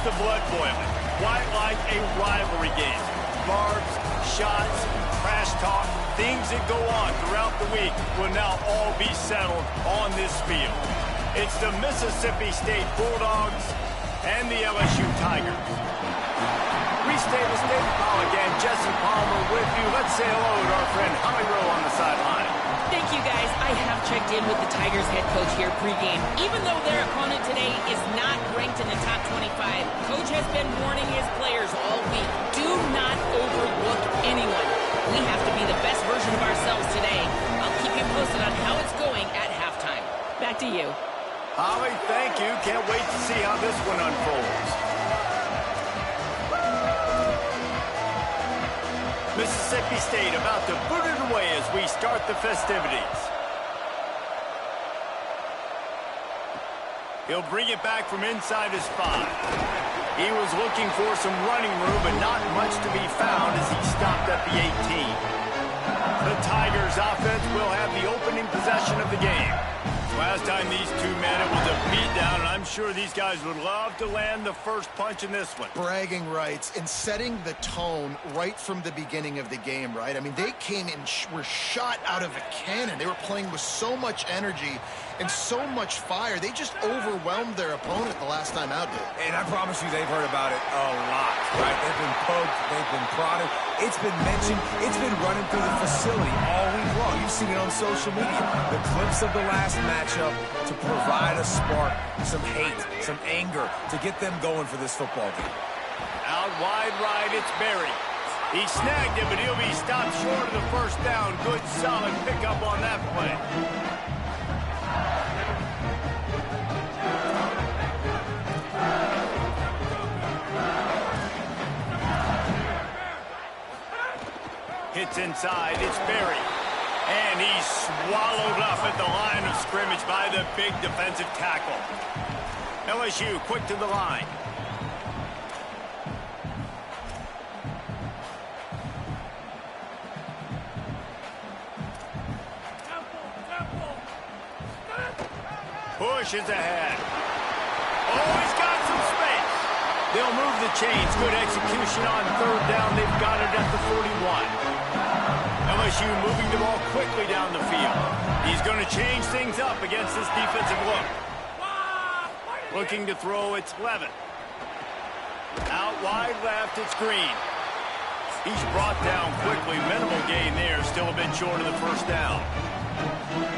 the blood boiling. Quite like a rivalry game. Barbs, shots, trash talk, things that go on throughout the week will now all be settled on this field. It's the Mississippi State Bulldogs and the LSU Tigers. Restate the state. Again, Jesse Palmer with you. Let's say hello to our friend Holly Rowe on the sideline. Thank you, guys. I have checked in with the Tigers head coach here pregame. Even though their opponent today is not ranked in the top 25, Coach has been warning his players all week. Do not overlook anyone. We have to be the best version of ourselves today. I'll keep you posted on how it's going at halftime. Back to you. Holly, thank you. Can't wait to see how this one unfolds. Mississippi State about to put it away as we start the festivities. He'll bring it back from inside his 5. He was looking for some running room, but not much to be found as he stopped at the 18. The Tigers offense will have the opening possession of the game. Last time these two met, it was a beatdown, and I'm sure these guys would love to land the first punch in this one. Bragging rights and setting the tone right from the beginning of the game, right? I mean, they came in, were shot out of a cannon. They were playing with so much energy and so much fire. They just overwhelmed their opponent the last time out there. And I promise you they've heard about it a lot, right? They've been poked, they've been prodded. It's been mentioned, it's been running through the facility all week long. You've seen it on social media. The clips of the last matchup to provide a spark, some hate, some anger to get them going for this football game. Out wide right, it's Berry. He snagged it, but he'll be stopped short of the first down. Good, solid pickup on that play. Hits inside, it's Berry. And he's swallowed up at the line of scrimmage by the big defensive tackle. LSU quick to the line. Pushes ahead. Oh, he's got some space. They'll move the chains. Good execution on third down. They've got it at the 41. LSU moving the ball quickly down the field. He's going to change things up against this defensive look. Looking to throw, it's Levin. Out wide left, it's Green. He's brought down quickly. Minimal gain there. Still a bit short of the first down.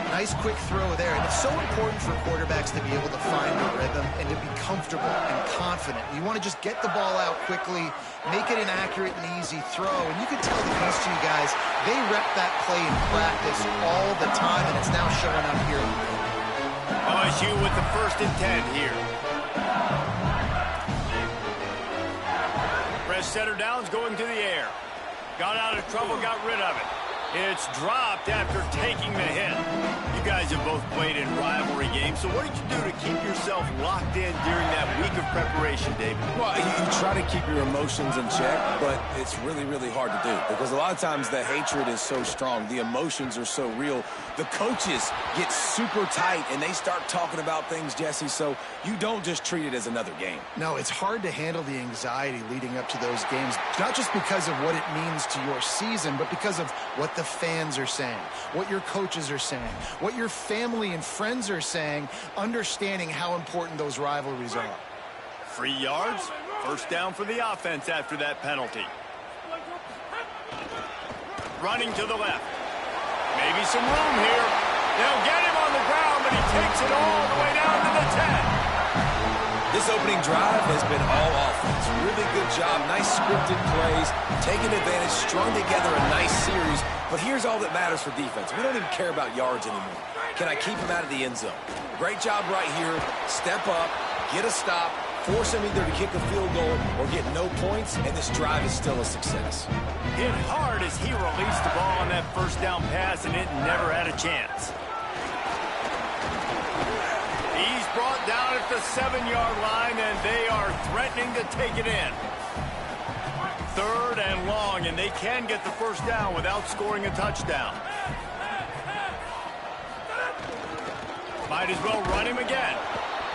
Nice quick throw there, and it's so important for quarterbacks to be able to find the rhythm and to be comfortable and confident. You want to just get the ball out quickly, make it an accurate and easy throw, and you can tell that these two guys, they rep that play in practice all the time, and it's now showing up here. LSU with the 1st and 10 here. Press center downs going to the air. Got out of trouble, got rid of it. It's dropped after taking the hit. You guys have both played in rivalry games, so what did you do to keep yourself locked in during that week of preparation, David? Well, you try to keep your emotions in check, but it's really, really hard to do because a lot of times the hatred is so strong. The emotions are so real. The coaches get super tight, and they start talking about things, Jesse, so you don't just treat it as another game. No, it's hard to handle the anxiety leading up to those games, not just because of what it means to your season, but because of what the fans are saying, what your coaches are saying, what your family and friends are saying, understanding how important those rivalries are. 3 yards, first down for the offense after that penalty. Running to the left. Maybe some room here. They'll get him on the ground, but he takes it all the way down to the 10. This opening drive has been all offense. Really good job. Nice scripted plays. Taking advantage. Strung together a nice series. But here's all that matters for defense. We don't even care about yards anymore. Can I keep him out of the end zone? Great job right here. Step up. Get a stop. Force him either to kick a field goal or get no points. And this drive is still a success. Hit hard as he released the ball on that first down pass, and it never had a chance. He's brought down at the 7-yard line, and they are threatening to take it in. 3rd and long, and they can get the first down without scoring a touchdown. Might as well run him again.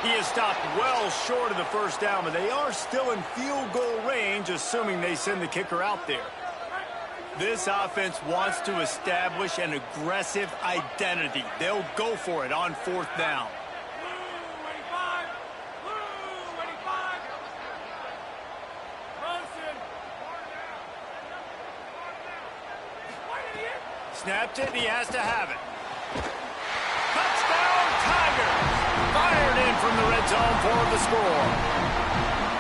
He is stopped well short of the first down, but they are still in field goal range, assuming they send the kicker out there. This offense wants to establish an aggressive identity. They'll go for it on fourth down. Snapped it, and he has to have it. Touchdown, Tigers! Fired in from the red zone for the score.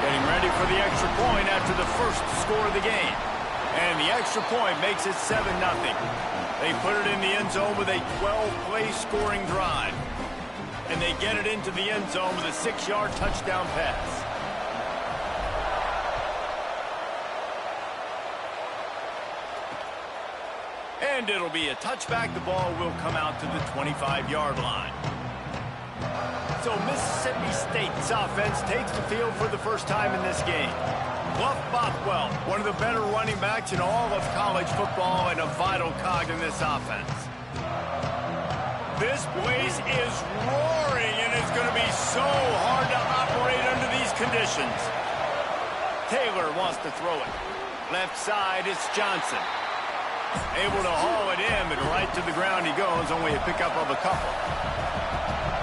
Getting ready for the extra point after the first score of the game. And the extra point makes it 7-0. They put it in the end zone with a 12-play scoring drive. And they get it into the end zone with a 6-yard touchdown pass. And it'll be a touchback. The ball will come out to the 25-yard line. So Mississippi State's offense takes the field for the first time in this game. Bluff Bothwell, one of the better running backs in all of college football and a vital cog in this offense. This place is roaring, and it's going to be so hard to operate under these conditions. Taylor wants to throw it. Left side, it's Johnson. Able to haul it in, but right to the ground he goes, only a pickup of a couple.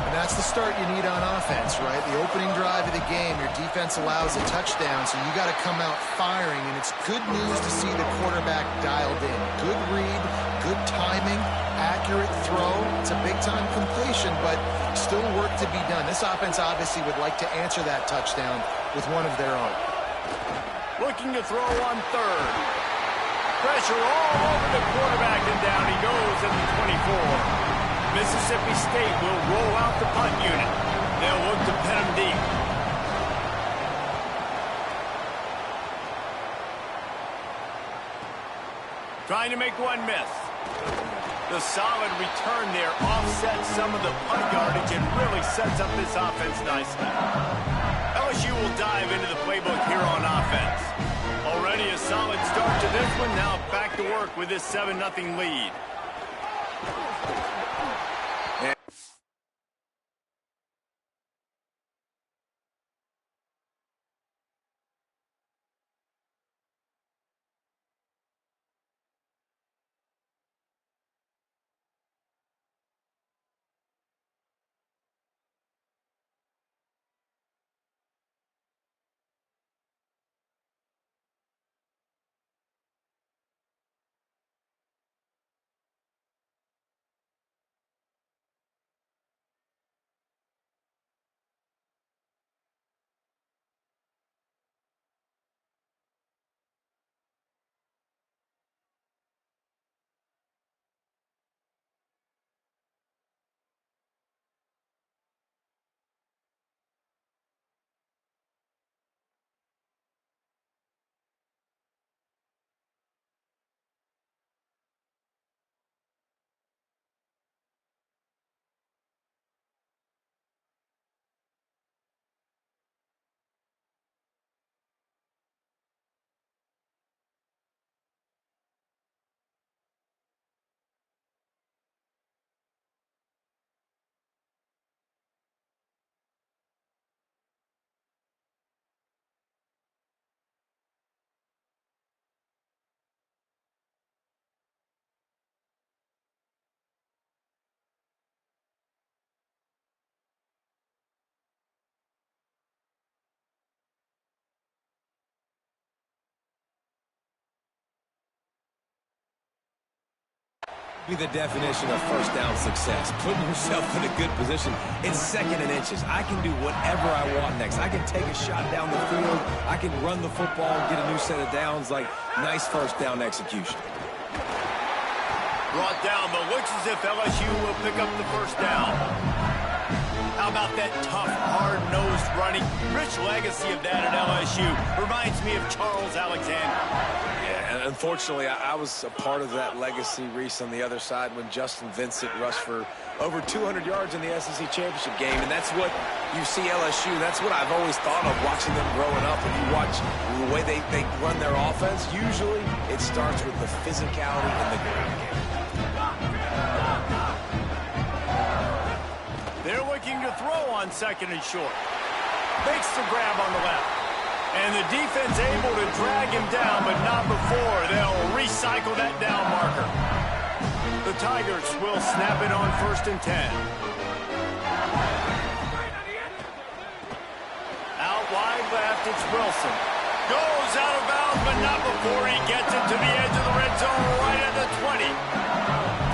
And that's the start you need on offense, right? The opening drive of the game, your defense allows a touchdown, so you got to come out firing, and it's good news to see the quarterback dialed in. Good read, good timing, accurate throw. It's a big-time completion, but still work to be done. This offense obviously would like to answer that touchdown with one of their own. Looking to throw on third. Pressure all over the quarterback, and down he goes at the 24. Mississippi State will roll out the punt unit. They'll look to pin him deep. Trying to make one miss. The solid return there offsets some of the punt yardage and really sets up this offense nicely. LSU will dive into the playbook here on offense. Already a solid start to this one. Now back to work with this 7-0 lead. Be the definition of first down success. Putting yourself in a good position. It's 2nd and inches. I can do whatever I want next. I can take a shot down the field. I can run the football and get a new set of downs. Like, nice first down execution. Brought down, but looks as if LSU will pick up the first down. How about that tough, hard-nosed running? Rich legacy of that at LSU. Reminds me of Charles Alexander. Yeah, and unfortunately, I was a part of that legacy, Reese, on the other side when Justin Vincent rushed for over 200 yards in the SEC Championship game. And that's what you see LSU. That's what I've always thought of watching them growing up. When you watch the way they run their offense, usually it starts with the physicality in the ground game. There we looking to throw on 2nd and short. Makes the grab on the left. And the defense able to drag him down, but not before they'll recycle that down marker. The Tigers will snap it on 1st and 10. Out wide left, it's Wilson. Goes out of bounds, but not before he gets it to the edge of the red zone right at the 20.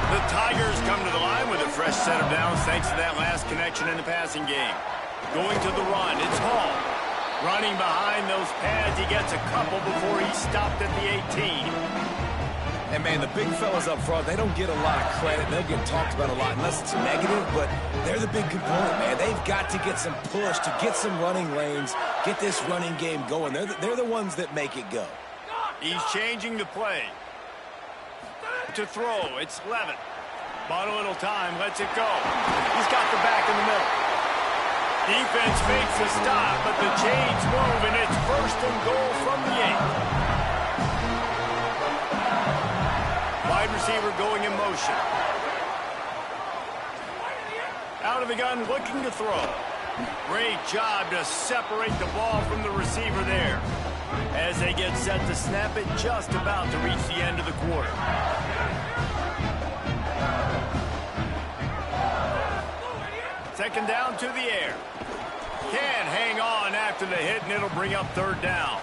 The Tigers come to the line with a fresh set of downs thanks to that last connection in the passing game. Going to the run, it's Hall. Running behind those pads, he gets a couple before he stopped at the 18. And, man, the big fellas up front, they don't get a lot of credit. They'll get talked about a lot unless it's negative, but they're the big component, man. They've got to get some push, to get some running lanes, get this running game going. They're the ones that make it go. He's changing the play. To throw, it's Levitt. Bought a little time, lets it go. He's got the back in the middle. Defense makes a stop, but the chains move, and it's 1st and goal from the 8. Wide receiver going in motion. Out of the gun, looking to throw. Great job to separate the ball from the receiver there. As they get set to snap it, just about to reach the end of the quarter. Second down to the air. Can't hang on after the hit, and it'll bring up 3rd down.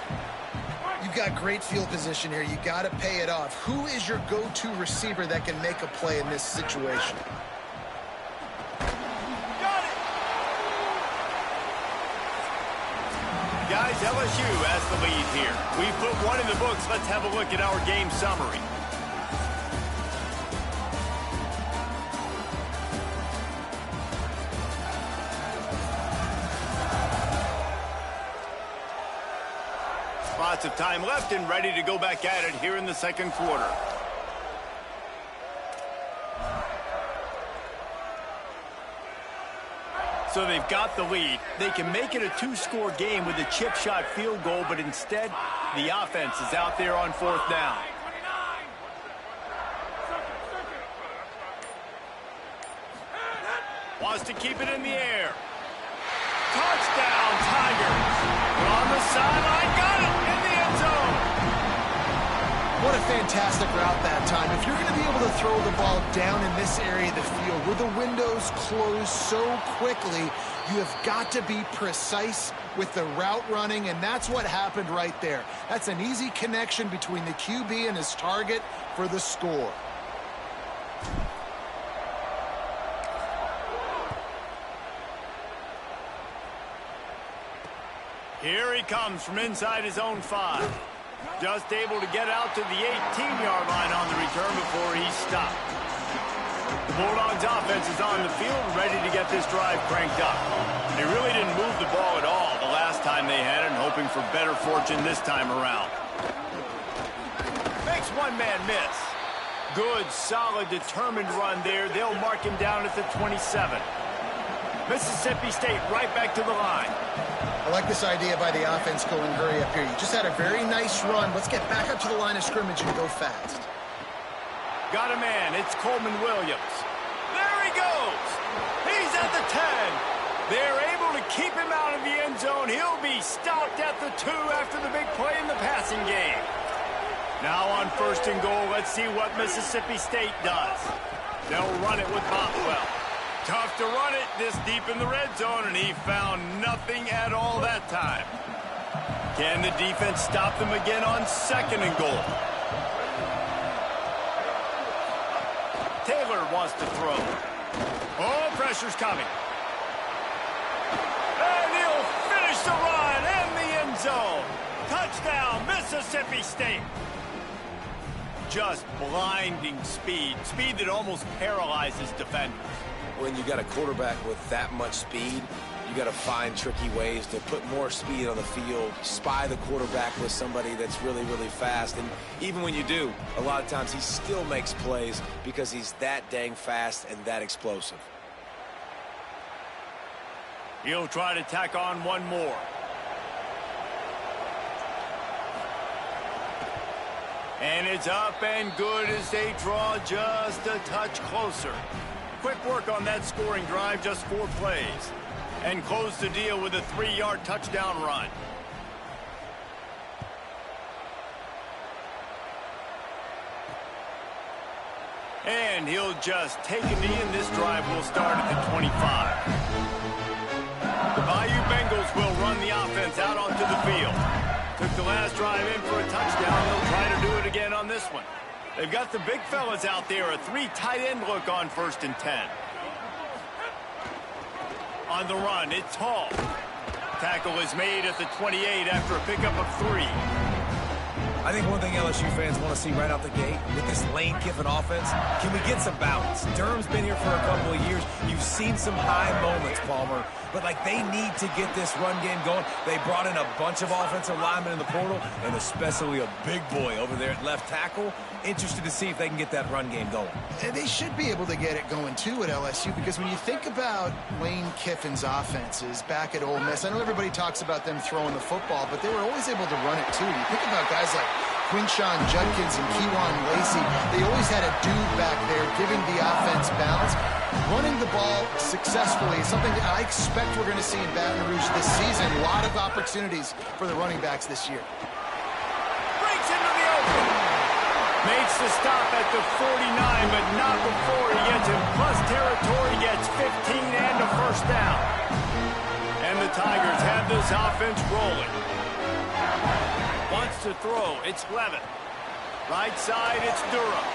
You've got great field position here. You got to pay it off. Who is your go-to receiver that can make a play in this situation? Got it! Guys, LSU has the lead here. We put one in the books. Let's have a look at our game summary. Lots of time left and ready to go back at it here in the 2nd quarter. So they've got the lead. They can make it a 2-score game with a chip shot field goal, but instead, the offense is out there on 4th down. Wants to keep it in the air. Touchdown, Tigers. On the sideline, got it in the end zone. What a fantastic route that time. If you're going to be able to throw the ball down in this area of the field where the windows close so quickly, you have got to be precise with the route running, and that's what happened right there. That's an easy connection between the QB and his target for the score. Here he comes from inside his own 5. Just able to get out to the 18-yard line on the return before he's stopped. The Bulldogs offense is on the field, ready to get this drive cranked up. They really didn't move the ball at all the last time they had it, and hoping for better fortune this time around. Makes one man miss. Good, solid, determined run there. They'll mark him down at the 27. Mississippi State right back to the line. I like this idea by the offense going hurry up here. You just had a very nice run. Let's get back up to the line of scrimmage and go fast. Got a man. It's Coleman Williams. There he goes. He's at the 10. They're able to keep him out of the end zone. He'll be stopped at the 2 after the big play in the passing game. Now on 1st and goal, let's see what Mississippi State does. They'll run it with Bothwell. Tough to run it this deep in the red zone, and he found nothing at all that time. Can the defense stop them again on 2nd and goal? Taylor wants to throw. Oh, pressure's coming. And he'll finish the run in the end zone. Touchdown, Mississippi State. Just blinding speed. Speed that almost paralyzes defenders. When you got a quarterback with that much speed, you got to find tricky ways to put more speed on the field, spy the quarterback with somebody that's really, really fast. And even when you do, a lot of times he still makes plays because he's that dang fast and that explosive. He'll try to tack on one more. And it's up and good as they draw just a touch closer. quick work on that scoring drive, just 4 plays. And close the deal with a 3-yard touchdown run. And he'll just take a knee, and this drive will start at the 25. The Bayou Bengals will run the offense out onto the field. Took the last drive in for a touchdown. They'll try to do it again on this one. They've got the big fellas out there, a 3 tight end look on 1st and 10. On the run, it's Hall. Tackle is made at the 28 after a pickup of 3. I think one thing LSU fans want to see right out the gate with this Lane Kiffin offense, can we get some balance? Durham's been here for a couple of years. You've seen some high moments, Palmer, but like they need to get this run game going. They brought in a bunch of offensive linemen in the portal, and especially a big boy over there at left tackle. Interested to see if they can get that run game going. And they should be able to get it going, too, at LSU, because when you think about Lane Kiffin's offenses back at Ole Miss, I know everybody talks about them throwing the football, but they were always able to run it, too. You think about guys like Quinshawn Judkins and Kejuan Lacey. They always had a dude back there giving the offense balance. Running the ball successfully is something that I expect we're going to see in Baton Rouge this season. A lot of opportunities for the running backs this year. Breaks into the open. Makes the stop at the 49, but not before he gets in plus territory, gets 15 and a first down. And the Tigers have this offense rolling. Wants to throw, it's Levitt. Right side, it's Durham.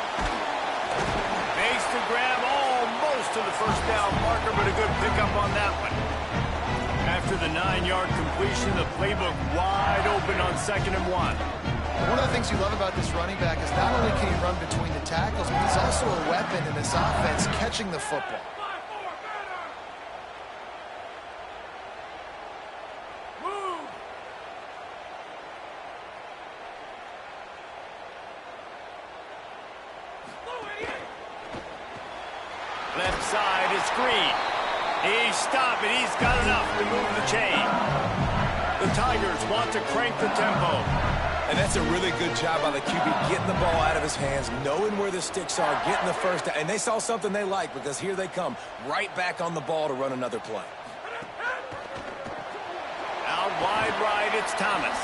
Makes the grab almost to the first down marker, but a good pickup on that one. After the 9-yard completion, the playbook wide open on 2nd and 1. One of the things you love about this running back is not only can he run between the tackles, but he's also a weapon in this offense catching the football. Left side is Green. He's stopping. He's got enough to move the chain. The Tigers want to crank the tempo. And that's a really good job by the QB, getting the ball out of his hands, knowing where the sticks are, getting the first down. And they saw something they like, because here they come, right back on the ball to run another play. Out wide right, it's Thomas.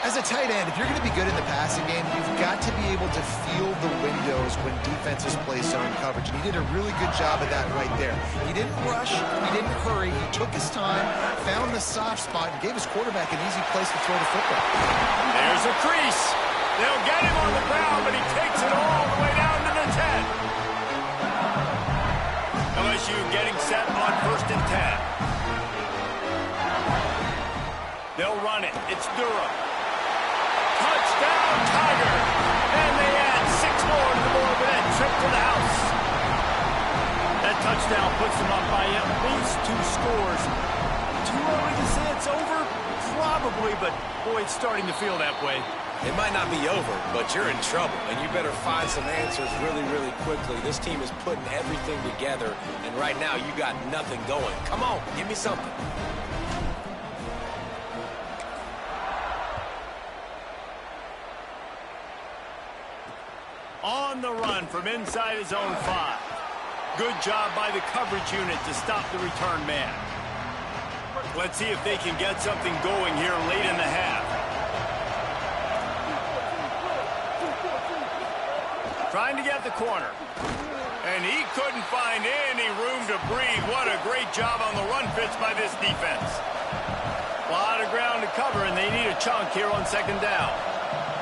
As a tight end, if you're going to be good in the passing game, you've got to be able to feel the windows when defenses play zone coverage. And he did a really good job of that right there. He didn't rush. He didn't hurry. He took his time, found the soft spot, and gave his quarterback an easy place to throw the football. There's a crease. They'll get him on the ground, but he takes it all the way down to the 10. LSU getting set on 1st and 10. They'll run it. It's Durham. Touchdown, Tiger! And they add 6 more to the board with that trip to the house. That touchdown puts them up by at least 2 scores. Too early to say it's over? Probably, but boy, it's starting to feel that way. It might not be over, but you're in trouble, and you better find some answers really, really quickly. This team is putting everything together, and right now you got nothing going. Come on, give me something. On the run from inside his own 5. Good job by the coverage unit to stop the return man. Let's see if they can get something going here late in the half. Trying to get the corner. And he couldn't find any room to breathe. What a great job on the run fits by this defense. A lot of ground to cover, and they need a chunk here on 2nd down.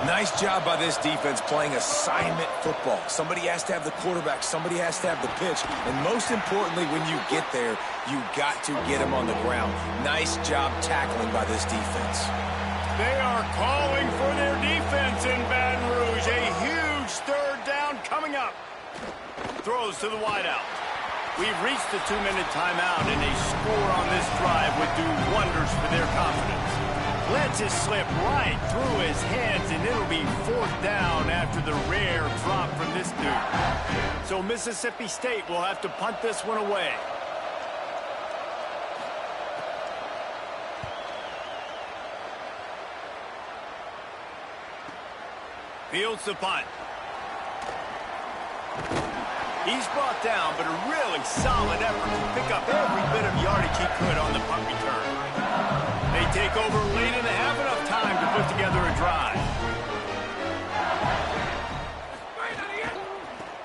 Nice job by this defense playing assignment football. Somebody has to have the quarterback. Somebody has to have the pitch. And most importantly, when you get there, you got to get him on the ground. Nice job tackling by this defense. They are calling for their defense in Baton Rouge. A huge 3rd down coming up. Throws to the wideout. We've reached the 2-minute timeout, and a score on this drive would do wonders for their confidence. Lets it slip right through his hands, and it'll be 4th down after the rare drop from this dude. So Mississippi State will have to punt this one away. Fields the punt. He's brought down, but a really solid effort to pick up every bit of yardage he could on the punt return. They take over late and they have enough time to put together a drive.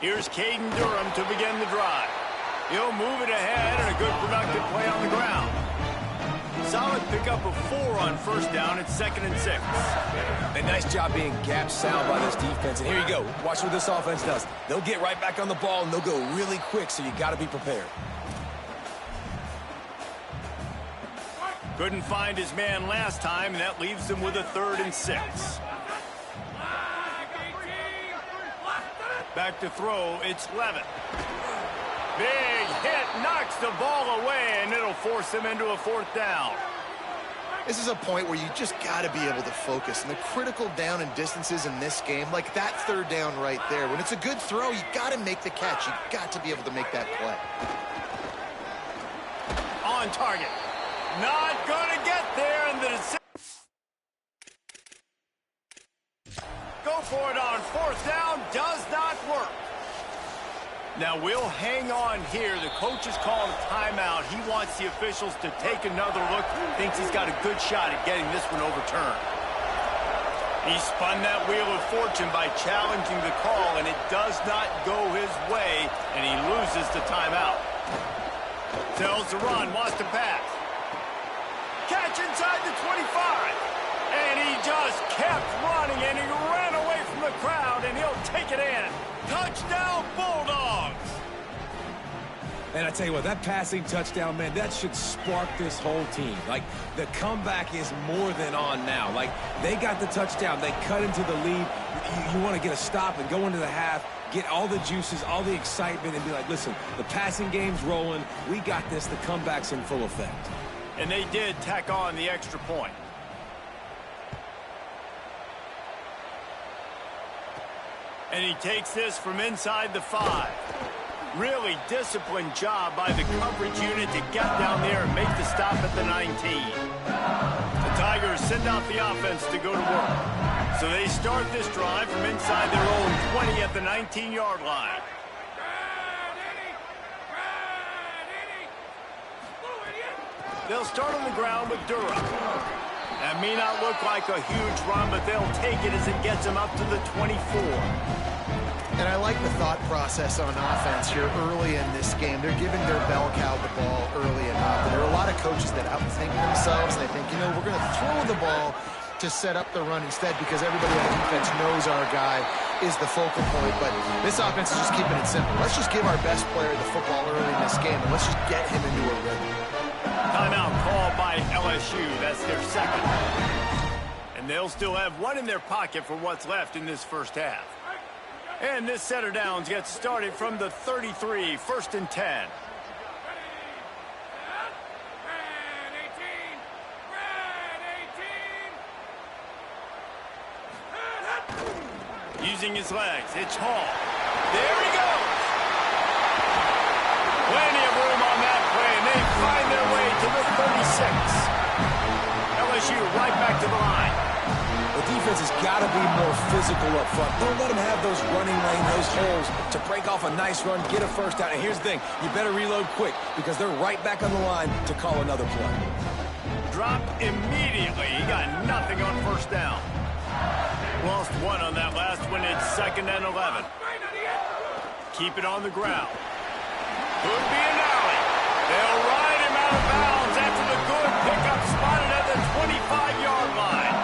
Here's Caden Durham to begin the drive. He'll move it ahead and a good productive play on the ground. Solid pickup of 4 on first down at 2nd and 6. A nice job being gap sound by this defense. And here you go. Watch what this offense does. They'll get right back on the ball, and they'll go really quick, so you got to be prepared. Couldn't find his man last time, and that leaves them with a 3rd and 6. Back to throw, it's Levitt. Big hit, knocks the ball away, and it'll force him into a 4th down. This is a point where you just got to be able to focus. And the critical down and distances in this game, like that 3rd down right there, when it's a good throw, you got to make the catch. You got to be able to make that play. On target. Not going to get there, and the go for it on 4th down, does not work. Now we'll hang on here. The coach has called a timeout. He wants the officials to take another look. Thinks he's got a good shot at getting this one overturned. He spun that wheel of fortune by challenging the call, and it does not go his way, and he loses the timeout. Tells to run, wants to pass. Catch inside the 25. And he just kept running, and he ran away from the crowd, and he'll take it in. Touchdown, Bulldogs! And I tell you what, that passing touchdown, man, that should spark this whole team. Like, the comeback is more than on now. Like, they got the touchdown. They cut into the lead. You want to get a stop and go into the half, get all the juices, all the excitement, and be like, listen, the passing game's rolling. We got this. The comeback's in full effect. And they did tack on the extra point. And he takes this from inside the 5. Really disciplined job by the coverage unit to get down there and make the stop at the 19. The Tigers send out the offense to go to work. So they start this drive from inside their own 20 at the 19-yard line. They'll start on the ground with Durham. That may not look like a huge run, but they'll take it as it gets them up to the 24. And I like the thought process on offense here early in this game. They're giving their bell cow the ball early enough. And there are a lot of coaches that outthink themselves. And they think, you know, we're going to throw the ball to set up the run instead because everybody on defense knows our guy is the focal point. But this offense is just keeping it simple. Let's just give our best player the football early in this game, and let's just get him into a rhythm. Timeout called by LSU. That's their 2nd. And they'll still have one in their pocket for what's left in this first half. And this set of downs gets started from the 33, 1st and 10. Using his legs, it's Hall. There he goes. Plenty of room on that play, and they find their way to the 36. LSU right back to the line. The defense has got to be more physical up front. Don't let them have those running lane, those holes to break off a nice run, get a 1st down. And here's the thing, you better reload quick because they're right back on the line to call another play. Dropped immediately. He got nothing on 1st down. Lost one on that last one. It's 2nd and 11. Keep it on the ground. Could be an alley. They'll ride him out of bounds after the good pickup spotted at the 25-yard line.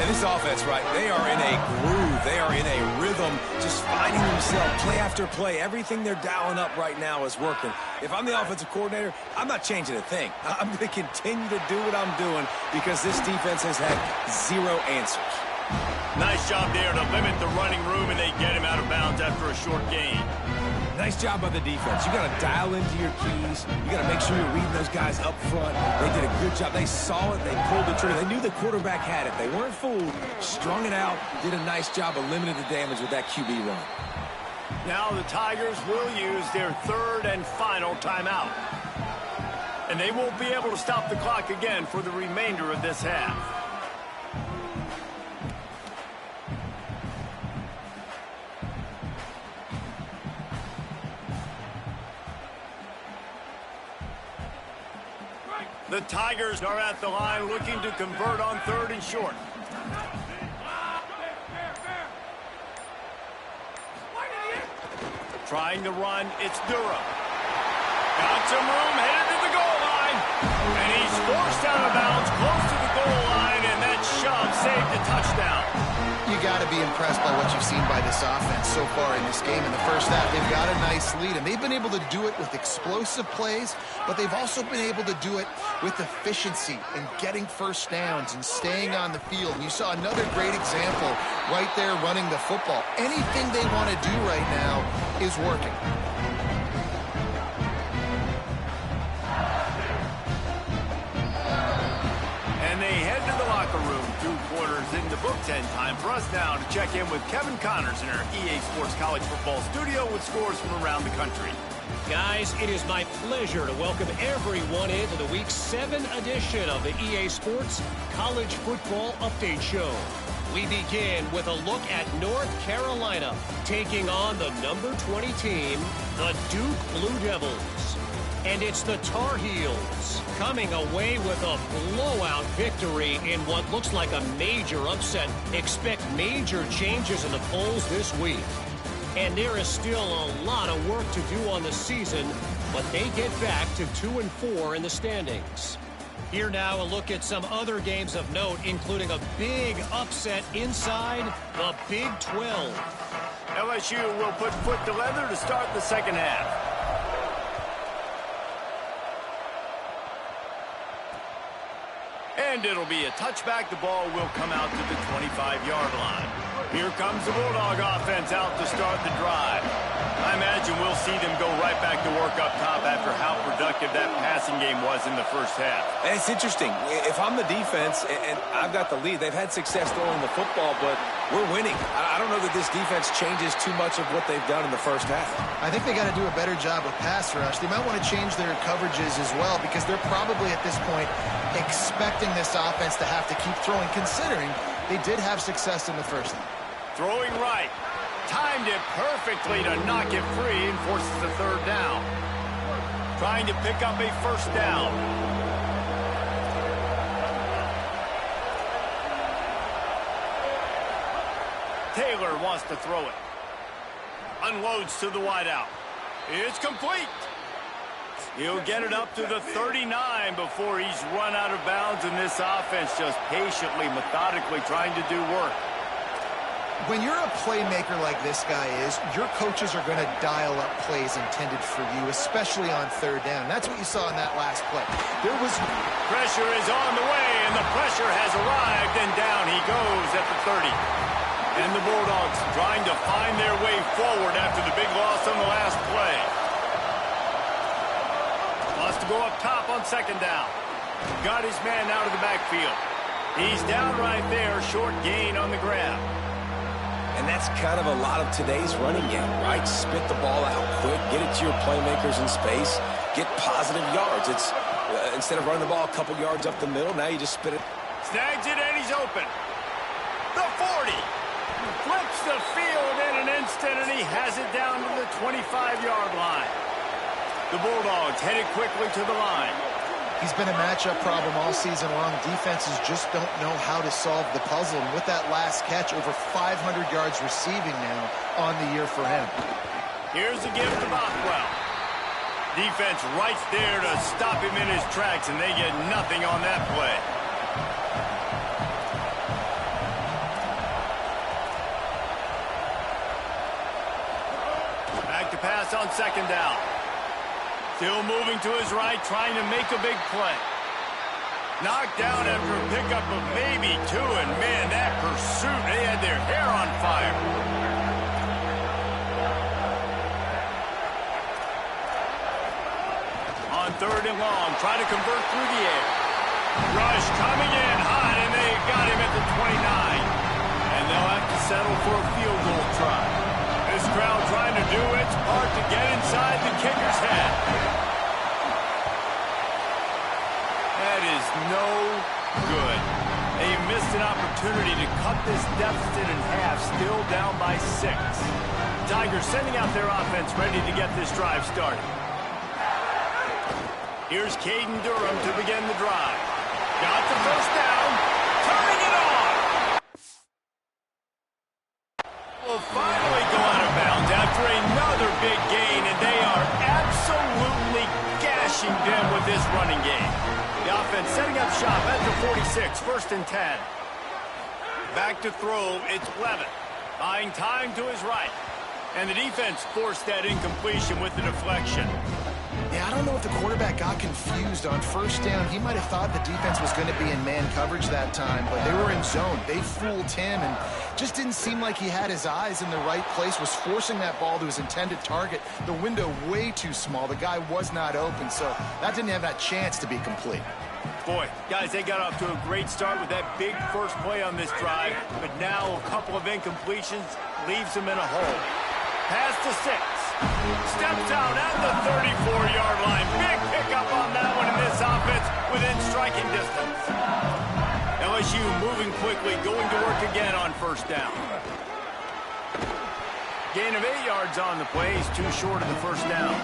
And this offense, right, they are in a groove. They are in a rhythm, just finding themselves play after play. Everything they're dialing up right now is working. If I'm the offensive coordinator, I'm not changing a thing. I'm going to continue to do what I'm doing because this defense has had 0 answers. Nice job there to limit the running room, and they get him out of bounds after a short gain. Nice job by the defense. You got to dial into your keys. You got to make sure you're reading those guys up front. They did a good job. They saw it. They pulled the trigger. They knew the quarterback had it. They weren't fooled. Strung it out. Did a nice job of limiting the damage with that QB run. Now the Tigers will use their 3rd and final timeout. And they won't be able to stop the clock again for the remainder of this half. The Tigers are at the line looking to convert on 3rd and short. Trying to run, it's Durham. Got some room, headed to the goal line. And he's forced out of bounds close to the goal line, and that shove saved a touchdown. You got to be impressed by what you've seen by this offense so far in this game. In the first half, they've got a nice lead, and they've been able to do it with explosive plays, but they've also been able to do it with efficiency and getting first downs and staying on the field. And you saw another great example right there running the football. Anything they want to do right now is working. And they head to the locker room, 2 quarters into book 10 time. For us now to check in with Kevin Connors in our EA Sports College Football studio with scores from around the country. Guys, it is my pleasure to welcome everyone into the Week 7 edition of the EA Sports College Football Update Show. We begin with a look at North Carolina taking on the number 20 team, the Duke Blue Devils. And it's the Tar Heels coming away with a blowout victory in what looks like a major upset. Expect major changes in the polls this week. And there is still a lot of work to do on the season, but they get back to 2-4 in the standings. Here now a look at some other games of note, including a big upset inside the Big 12. LSU will put foot to leather to start the second half. And it'll be a touchback. The ball will come out to the 25-yard line. Here comes the Bulldog offense out to start the drive. I imagine we'll see them go right back to work up top after how productive that passing game was in the first half. And it's interesting. If I'm the defense and I've got the lead, they've had success throwing the football, but we're winning. I don't know that this defense changes too much of what they've done in the first half. I think they got to do a better job with pass rush. They might want to change their coverages as well, because they're probably at this point expecting this offense to have to keep throwing, considering they did have success in the first half. Throwing right. Timed it perfectly to knock it free and forces the 3rd down. Trying to pick up a first down. Taylor wants to throw it. Unloads to the wideout. It's complete. He'll get it up to the 39 before he's run out of bounds, and this offense just patiently, methodically trying to do work. When you're a playmaker like this guy is, your coaches are going to dial up plays intended for you, especially on 3rd down. That's what you saw in that last play. Pressure is on the way, and the pressure has arrived, and down he goes at the 30. And the Bulldogs trying to find their way forward after the big loss on the last play. Wants to go up top on 2nd down. Got his man out of the backfield. He's down right there, short gain on the grab. And that's kind of a lot of today's running game, right? Spit the ball out quick, get it to your playmakers in space, get positive yards. It's instead of running the ball a couple yards up the middle, now you just spit it. Snags it, and he's open. The 40. Flips the field in an instant, and he has it down to the 25-yard line. The Bulldogs headed quickly to the line. He's been a matchup problem all season long. Defenses just don't know how to solve the puzzle. And with that last catch, over 500 yards receiving now on the year for him. Here's the gift to Bothwell. Defense right there to stop him in his tracks, and they get nothing on that play. Back to pass on 2nd down. Still moving to his right, trying to make a big play. Knocked down after a pickup of maybe 2, and man, that pursuit, they had their hair on fire. On 3rd and long, trying to convert through the air. Rush coming in hot, and they got him at the 29. And they'll have to settle for a field goal try. This crowd trying to do its part to get inside the kicker's head. That is no good. They missed an opportunity to cut this deficit in half, still down by 6. Tigers sending out their offense ready to get this drive started. Here's Caden Durham to begin the drive. Got the first down. Turning it on. Will finally go out of bounds after another big gain, and they are absolutely gashing them with this running game. The offense setting up shop at the 46, 1st and 10. Back to throw, it's Levin. Buying time to his right. And the defense forced that incompletion with the deflection. Yeah, I don't know if the quarterback got confused on 1st down. He might have thought the defense was going to be in man coverage that time, but they were in zone. They fooled him and just didn't seem like he had his eyes in the right place, was forcing that ball to his intended target. The window way too small. The guy was not open, so that didn't have that chance to be complete. Boy, guys, they got off to a great start with that big first play on this drive, but now a couple of incompletions leaves them in a hole. Pass to 6. Steps out at the 34-yard line. Big pickup on that one in this offense within striking distance. LSU moving quickly, going to work again on 1st down. Gain of 8 yards on the play. He's too short of the 1st down.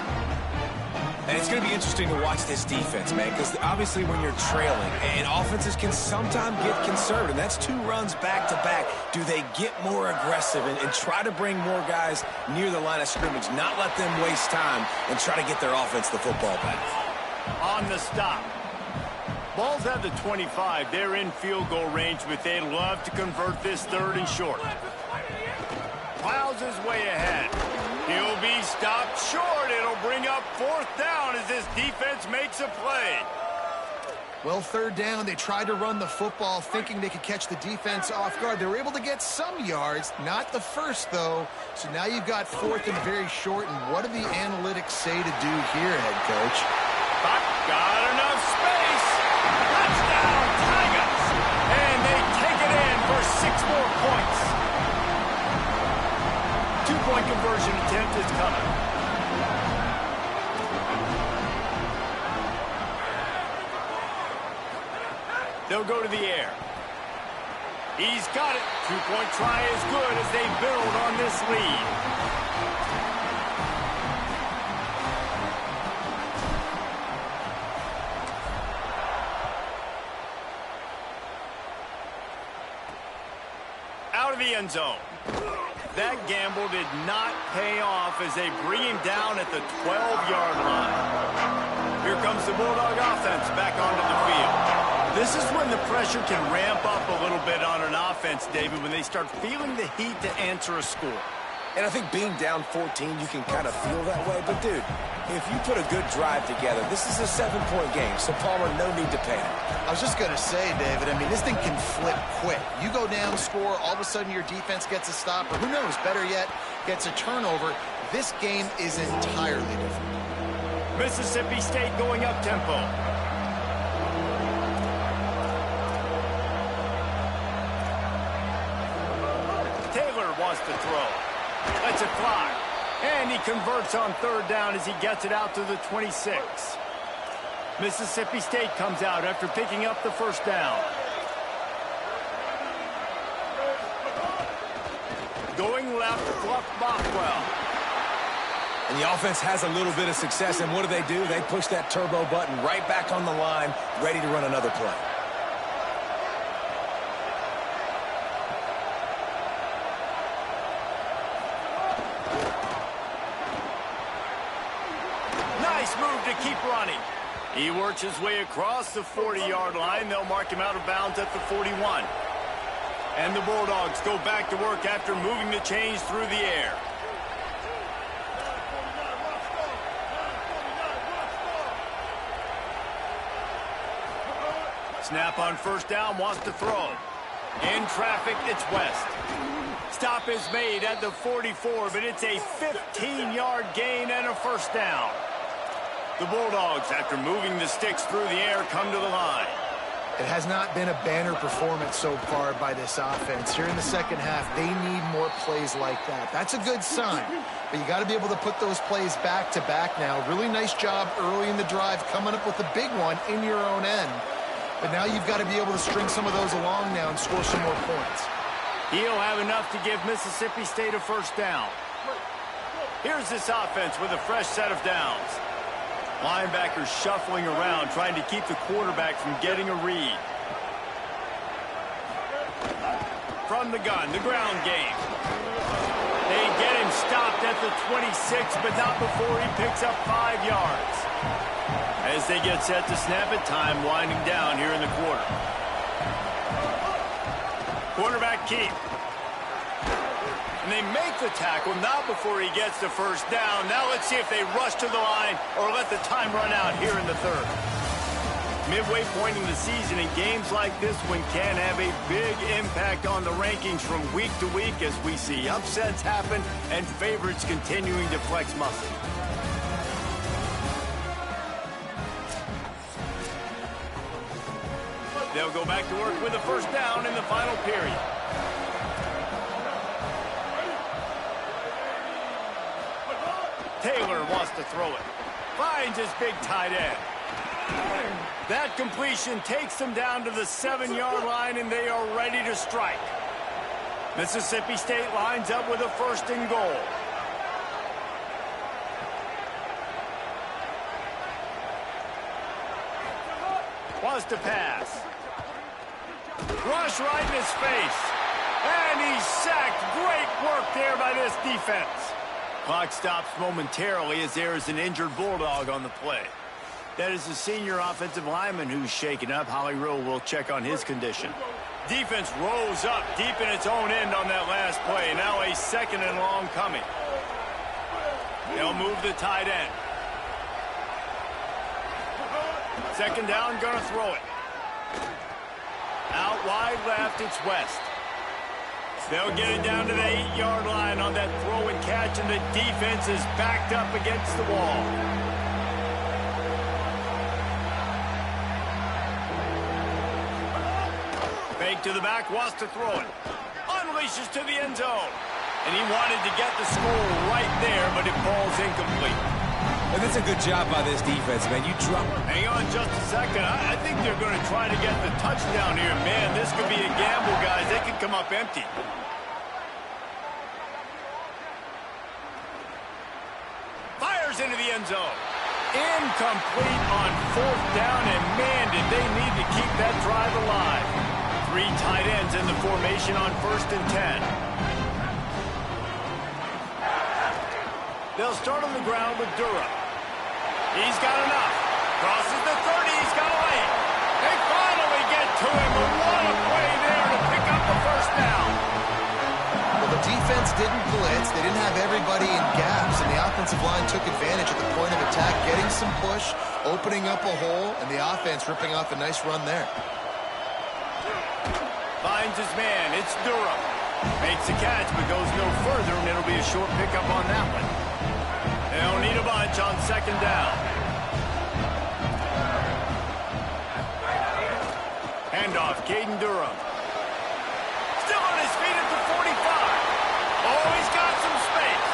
And it's going to be interesting to watch this defense, man, because obviously when you're trailing, and offenses can sometimes get conservative, and that's 2 runs back-to-back. Do they get more aggressive and try to bring more guys near the line of scrimmage, not let them waste time, and try to get their offense the football back? On the stop. Ball's at the 25. They're in field goal range, but they'd love to convert this 3rd and short. Plows his way ahead. He'll be stopped short. It'll bring up 4th down as this defense makes a play. Well, 3rd down, they tried to run the football thinking they could catch the defense off guard. They were able to get some yards, not the first, though. So now you've got 4th and very short. And what do the analytics say to do here, head coach? Got enough space. Touchdown, Tigers. And they take it in for 6 more points. 2-point conversion attempt is coming. They'll go to the air. He's got it. 2-point try is good as they build on this lead. Out of the end zone. That gamble did not pay off as they bring him down at the 12-yard line. Here comes the Bulldog offense back onto the field. This is when the pressure can ramp up a little bit on an offense, David, when they start feeling the heat to answer a score. And I think being down 14, you can kind of feel that way. But, dude, if you put a good drive together, this is a 7-point game, so Palmer, no need to panic. I was just going to say, David, I mean, this thing can flip quick. You go down, score, all of a sudden your defense gets a stop, or who knows, better yet, gets a turnover. This game is entirely different. Mississippi State going up tempo. Taylor wants to throw. Lets it fly. And he converts on 3rd down as he gets it out to the 26. Mississippi State comes out after picking up the 1st down. Going left, Fluff Bothwell. And the offense has a little bit of success, and what do? They push that turbo button right back on the line, ready to run another play. Move to keep running. He works his way across the 40-yard line. They'll mark him out of bounds at the 41. And the Bulldogs go back to work after moving the chains through the air. Snap on 1st down, wants to throw. In traffic, it's West. Stop is made at the 44, but it's a 15-yard gain and a 1st down. The Bulldogs, after moving the sticks through the air, come to the line. It has not been a banner performance so far by this offense. Here in the 2nd half, they need more plays like that. That's a good sign, but you got to be able to put those plays back-to-back now. Really nice job early in the drive, coming up with a big one in your own end. But now you've got to be able to string some of those along now and score some more points. He'll have enough to give Mississippi State a 1st down. Here's this offense with a fresh set of downs. Linebackers shuffling around, trying to keep the quarterback from getting a read. From the gun, the ground game. They get him stopped at the 26, but not before he picks up 5 yards. As they get set to snap it, time winding down here in the quarter. Quarterback keep. And they make the tackle, not before he gets the first down. Now let's see if they rush to the line or let the time run out here in the third. Midway point in the season, and games like this one can have a big impact on the rankings from week to week as we see upsets happen and favorites continuing to flex muscle. They'll go back to work with a first down in the final period. Taylor wants to throw it. Finds his big tight end. That completion takes them down to the 7-yard line, and they are ready to strike. Mississippi State lines up with a first and goal. Wants to pass. Rush right in his face. And he's sacked. Great work there by this defense. Clock stops momentarily as there is an injured Bulldog on the play. That is the senior offensive lineman who's shaken up. Holly Rowe will check on his condition. Defense rolls up deep in its own end on that last play. Now a second and long coming. They'll move the tight end. Second down, gonna throw it. Out wide left, it's West. They'll get it down to the 8-yard line on that throw and catch, and the defense is backed up against the wall. Fake to the back, wants to throw it. Unleashes to the end zone. And he wanted to get the score right there, but it falls incomplete. And that's a good job by this defense, man. You drop. Hang on just a second. I think they're going to try to get the touchdown here. Man, this could be a gamble, guys. They could come up empty. Fires into the end zone. Incomplete on fourth down, and man, did they need to keep that drive alive. 3 tight ends in the formation on 1st and 10. They'll start on the ground with Durham. He's got enough. Crosses the 30. He's got a lane. They finally get to him. But what a play there to pick up the first down. Well, the defense didn't blitz. They didn't have everybody in gaps, and the offensive line took advantage at the point of attack, getting some push, opening up a hole, and the offense ripping off a nice run there. Finds his man. It's Durham. Makes the catch, but goes no further, and it'll be a short pickup on that one. They'll need a bunch on second down. Handoff, Caden Durham. Still on his feet at the 45. Oh, he's got some space.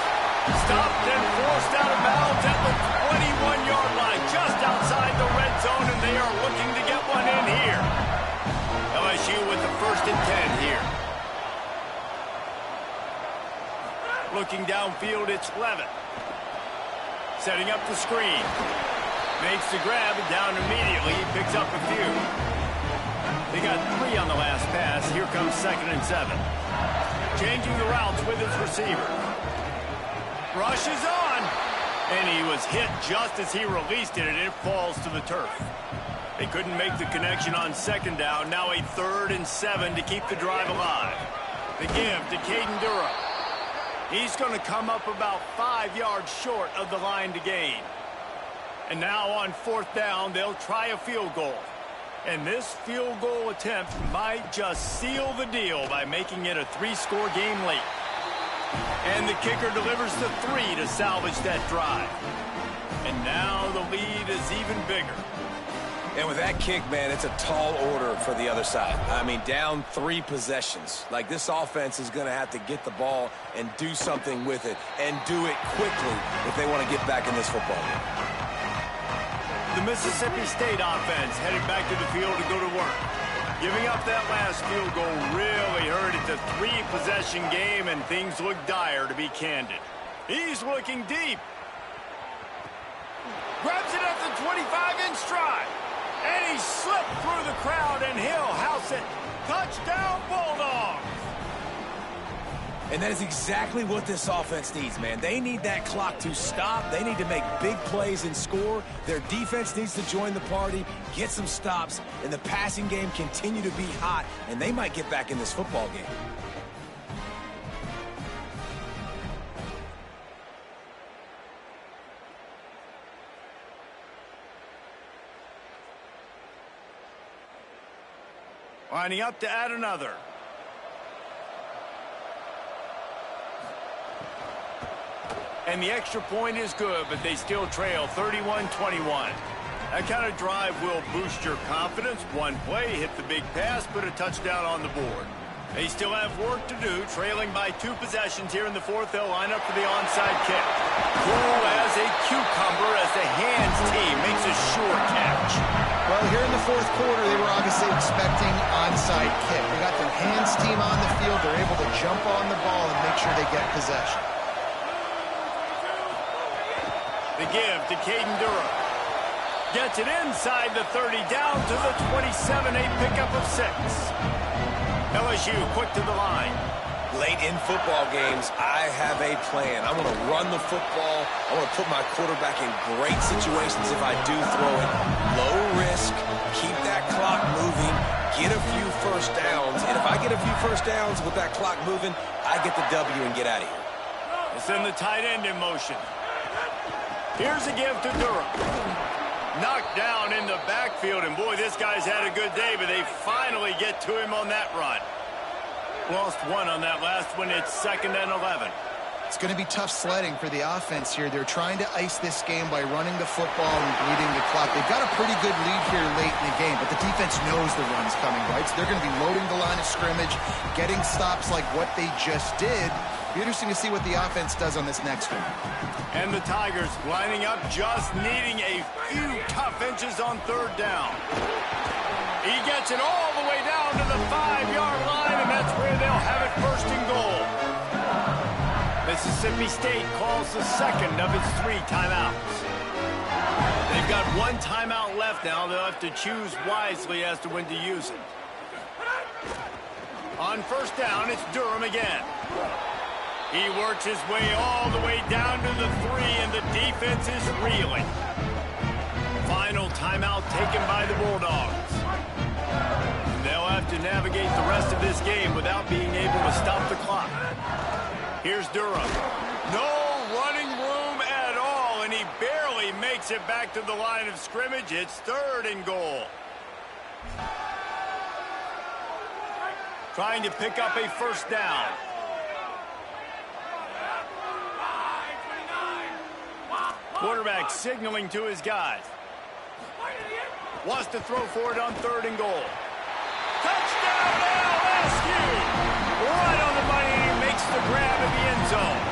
Stopped and forced out of bounds at the 21-yard line, just outside the red zone, and they are looking to get one in here. LSU with the 1st and 10 here. Looking downfield, it's Levitt. Setting up the screen. Makes the grab and down immediately. He picks up a few. They got 3 on the last pass. Here comes 2nd and 7. Changing the routes with his receiver. Rushes on. And he was hit just as he released it, and it falls to the turf. They couldn't make the connection on second down. Now a 3rd and 7 to keep the drive alive. The give to Caden Durham. He's going to come up about 5 yards short of the line to gain. And now on 4th down, they'll try a field goal. And this field goal attempt might just seal the deal by making it a 3-score game late. And the kicker delivers the 3 to salvage that drive. And now the lead is even bigger. And with that kick, man, it's a tall order for the other side. I mean, down 3 possessions. Like, this offense is going to have to get the ball and do something with it, and do it quickly if they want to get back in this football game. The Mississippi State offense headed back to the field to go to work. Giving up that last field goal really hurt. It's a 3-possession game, and things look dire, to be candid. He's looking deep. Grabs it at the 25 in stride. And he slipped through the crowd, and he'll house it. Touchdown, Bulldogs. And that is exactly what this offense needs, man. They need that clock to stop. They need to make big plays and score. Their defense needs to join the party, get some stops, and the passing game continue to be hot, and they might get back in this football game. Lining up to add another. And the extra point is good, but they still trail 31-21. That kind of drive will boost your confidence. One play, hit the big pass, put a touchdown on the board. They still have work to do, trailing by 2 possessions here in the fourth. They'll line up for the onside kick. Cool as a cucumber as the hands team makes a sure catch. Well, here in the fourth quarter, they were obviously expecting onside kick. They got their hands team on the field. They're able to jump on the ball and make sure they get possession. The give to Caden Durham. Gets it inside the 30, down to the 27, a pickup of 6. LSU quick to the line. Late in football games, I have a plan. I want to run the football. I want to put my quarterback in great situations if I do throw it. Low risk, keep that clock moving, get a few first downs. And if I get a few first downs with that clock moving, I get the W and get out of here. It's in the tight end in motion. Here's a give to Durham. Knocked down in the backfield, and boy, this guy's had a good day, but they finally get to him on that run. Lost 1 on that last one. It's 2nd and 11. It's going to be tough sledding for the offense here. They're trying to ice this game by running the football and bleeding the clock. They've got a pretty good lead here late in the game, but the defense knows the run's coming, right? So they're going to be loading the line of scrimmage, getting stops like what they just did. Be interesting to see what the offense does on this next one. And the Tigers lining up, just needing a few tough inches on 3rd down. He gets it all the way down to the 5-yard line, and that's where they'll have it 1st and goal. Mississippi State calls the 2nd of its 3 timeouts. They've got 1 timeout left now. They'll have to choose wisely as to when to use it. On 1st down, it's Durham again. He works his way all the way down to the 3, and the defense is reeling. Final timeout taken by the Bulldogs. They'll have to navigate the rest of this game without being able to stop the clock. Here's Durham. No running room at all, and he barely makes it back to the line of scrimmage. It's 3rd and goal. Trying to pick up a 1st down. Quarterback signaling to his guys. Wants to throw for it on 3rd and goal. Touchdown LSU! Right on the money, and he makes the grab in the end zone.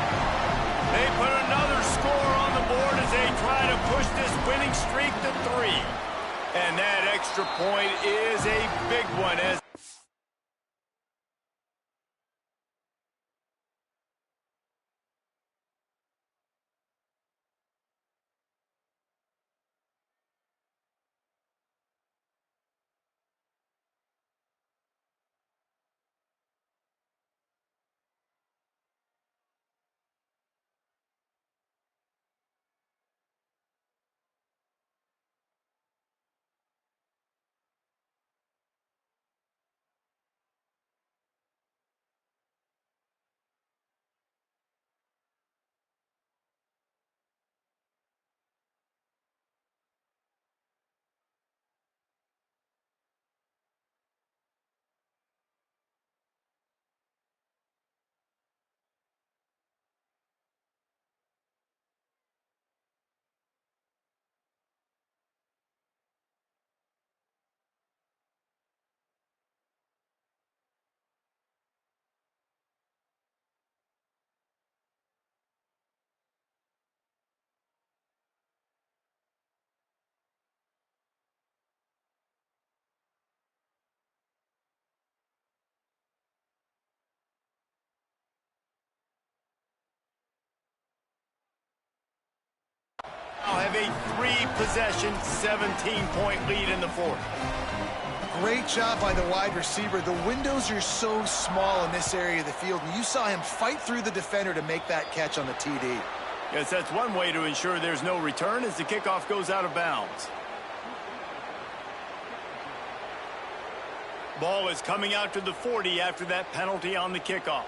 They put another score on the board as they try to push this winning streak to 3. And that extra point is a big one as 3-possession, 17-point lead in the fourth. Great job by the wide receiver. The windows are so small in this area of the field, and you saw him fight through the defender to make that catch on the TD. Yes, that's one way to ensure there's no return as the kickoff goes out of bounds. Ball is coming out to the 40 after that penalty on the kickoff.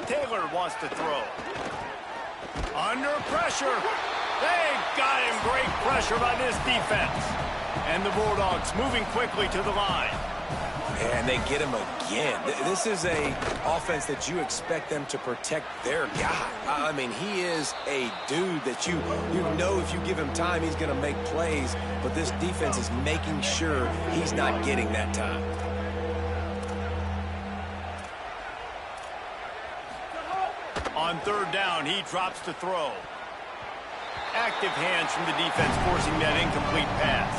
Taylor wants to throw. Under pressure. They got him. Great pressure by this defense. And the Bulldogs moving quickly to the line. And they get him again. This is a offense that you expect them to protect their guy. I mean, he is a dude that you know if you give him time, he's going to make plays. But this defense is making sure he's not getting that time. On third down, he drops to throw. Active hands from the defense forcing that incomplete pass.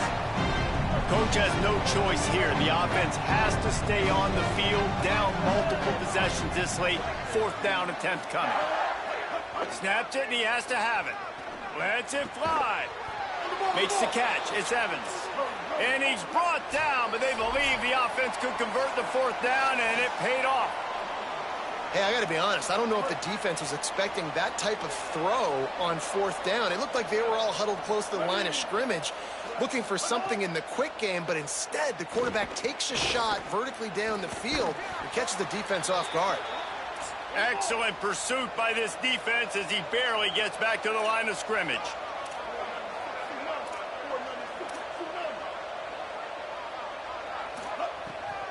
Coach has no choice here. The offense has to stay on the field, down multiple possessions this late. Fourth down attempt coming. Snaps it, and he has to have it. Lets it fly. Makes the catch. It's Evans. And he's brought down, but they believe the offense could convert the fourth down, and it paid off. Hey, I got to be honest. I don't know if the defense was expecting that type of throw on fourth down. It looked like they were all huddled close to the line of scrimmage, looking for something in the quick game, but instead the quarterback takes a shot vertically down the field and catches the defense off guard. Excellent pursuit by this defense as he barely gets back to the line of scrimmage.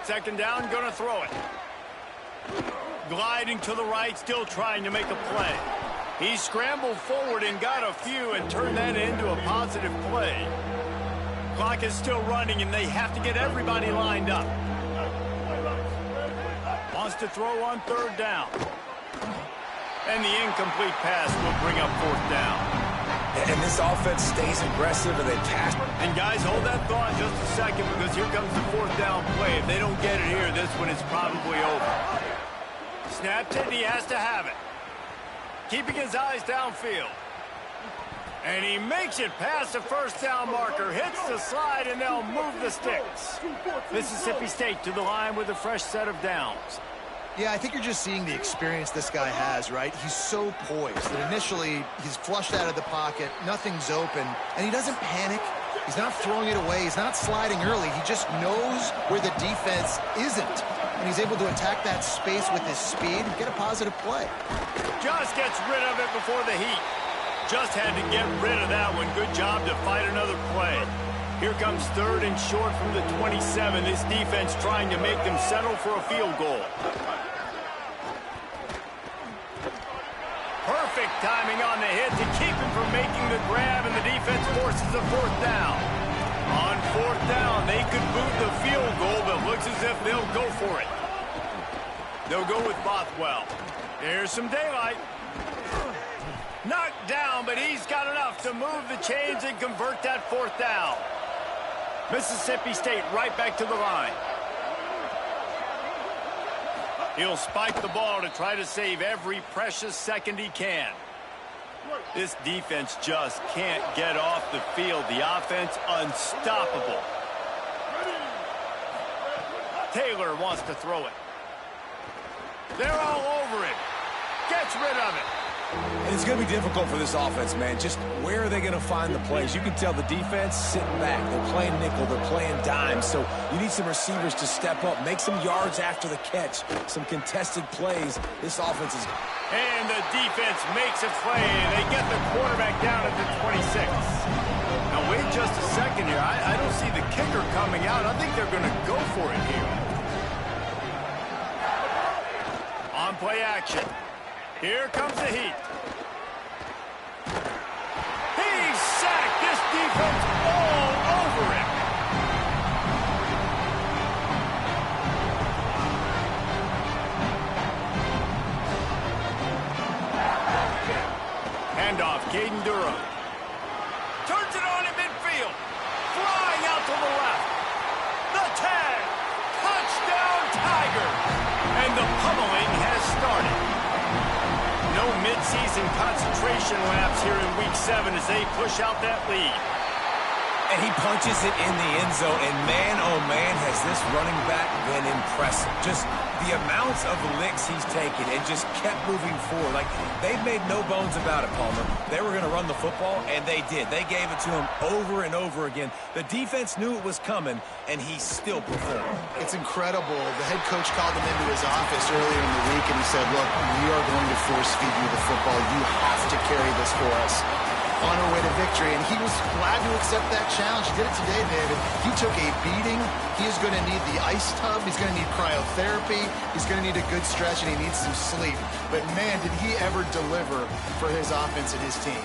Second down, gonna throw it. Gliding to the right, still trying to make a play. He scrambled forward and got a few and turned that into a positive play. Clock is still running, and they have to get everybody lined up. Wants to throw on third down. And the incomplete pass will bring up fourth down. And this offense stays aggressive, and they pass. And guys, hold that thought just a second, because here comes the fourth down play. If they don't get it here, this one is probably over. Snapped it, and he has to have it. Keeping his eyes downfield. And he makes it past the first down marker, hits the slide, and they'll move the sticks. Mississippi State to the line with a fresh set of downs. Yeah, I think you're just seeing the experience this guy has, right? He's so poised that initially he's flushed out of the pocket, nothing's open, and he doesn't panic. He's not throwing it away. He's not sliding early. He just knows where the defense isn't. And he's able to attack that space with his speed and get a positive play. Just gets rid of it before the heat. Just had to get rid of that one. Good job to fight another play. Here comes third and short from the 27. This defense trying to make them settle for a field goal. Perfect timing on the hit to keep him from making the grab, and the defense forces a fourth down. On fourth down, they could boot the field goal, but looks as if they'll go for it. They'll go with Bothwell. Here's some daylight. Knocked down, but he's got enough to move the chains and convert that fourth down. Mississippi State right back to the line. He'll spike the ball to try to save every precious second he can. This defense just can't get off the field. The offense unstoppable. Taylor wants to throw it. They're all over him. Gets rid of it. And it's going to be difficult for this offense, man. Just where are they going to find the plays? You can tell the defense sitting back. They're playing nickel. They're playing dime. So you need some receivers to step up, make some yards after the catch, some contested plays. This offense is... And the defense makes a play. They get the quarterback down at the 26. Now, wait just a second here. I don't see the kicker coming out. I think they're going to go for it here. On play action. Here comes the heat. He's sacked. This defense all over him. Handoff, Caden Durham. Turns it on in midfield. Flying out to the left. The tag. Touchdown, Tigers. And the pummeling has started. No mid-season concentration laps here in Week 7 as they push out that lead. And he punches it in the end zone, and man, oh man, has this running back been impressive. Just the amounts of licks he's taken and just kept moving forward. Like, they've made no bones about it, Palmer. They were going to run the football, and they did. They gave it to him over and over again. The defense knew it was coming, and he still performed. It's incredible. The head coach called him into his office earlier in the week, and he said, look, we are going to force feed you the football. You have to carry this for us on our way to victory. And he was glad to accept that challenge. He did it today, David. He took a beating. He is going to need the ice tub. He's going to need cryotherapy. He's going to need a good stretch, and he needs some sleep. But, man, did he ever deliver for his offense and his team.